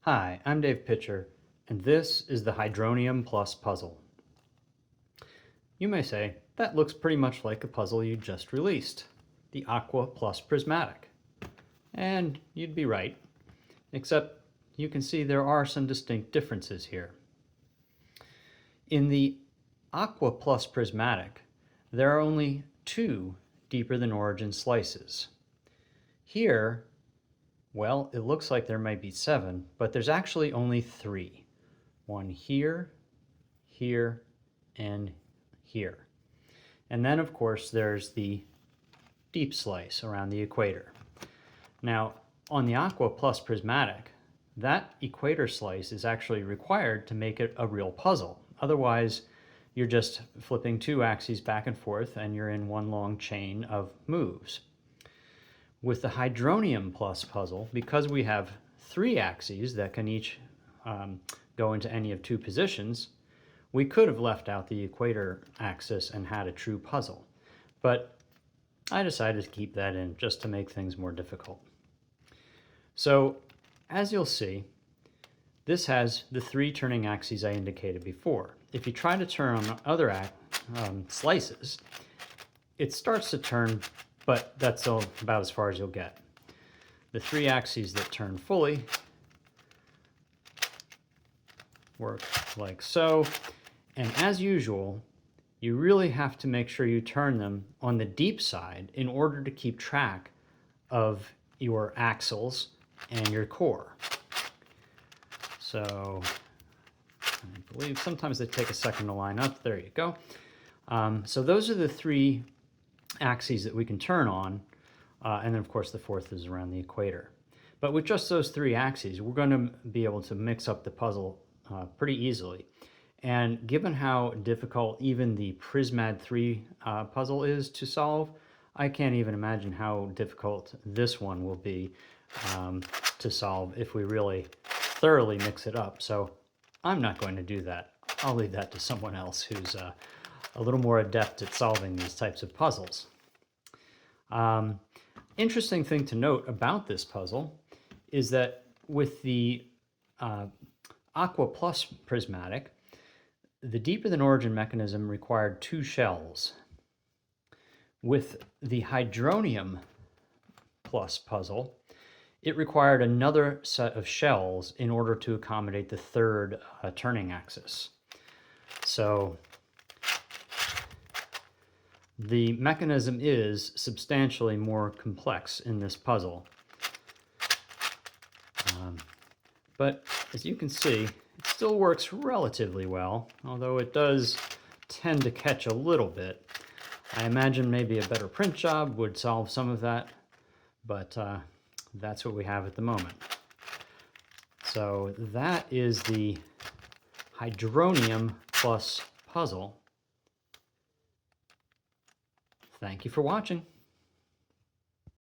Hi, I'm Dave Pitcher, and this is the Hydronium Plus puzzle. You may say, that looks pretty much like a puzzle you just released, the Aqua Plus Prismatic. And you'd be right, except you can see there are some distinct differences here. In the Aqua Plus Prismatic, there are only 2 deeper than origin slices. Here, well, it looks like there might be 7, but there's actually only 3. One here, here, and here. And then, of course, there's the deep slice around the equator. Now, on the Aqua Plus Prismatic, that equator slice is actually required to make it a real puzzle. Otherwise, you're just flipping 2 axes back and forth and you're in one long chain of moves. With the Hydronium Plus puzzle, because we have 3 axes that can each go into any of 2 positions, we could have left out the equator axis and had a true puzzle. But I decided to keep that in just to make things more difficult. So, as you'll see, this has the 3 turning axes I indicated before. If you try to turn on other slices, it starts to turn, but that's about as far as you'll get. The 3 axes that turn fully work like so. And as usual, you really have to make sure you turn them on the deep side in order to keep track of your axles and your core. So I believe sometimes they take a second to line up. There you go. So those are the 3 axes that we can turn on, and then of course the 4th is around the equator. But with just those 3 axes, we're going to be able to mix up the puzzle pretty easily. And given how difficult even the Prismad 3 puzzle is to solve, I can't even imagine how difficult this one will be to solve if we really thoroughly mix it up. So I'm not going to do that. I'll leave that to someone else who's a little more adept at solving these types of puzzles. Interesting thing to note about this puzzle is that with the Aqua Plus Prismatic, the deeper than origin mechanism required 2 shells. With the Hydronium Plus puzzle, it required another set of shells in order to accommodate the 3rd turning axis. So the mechanism is substantially more complex in this puzzle. But as you can see, it still works relatively well, although it does tend to catch a little bit. I imagine maybe a better print job would solve some of that, but that's what we have at the moment. So that is the Hydronium Plus puzzle. Thank you for watching.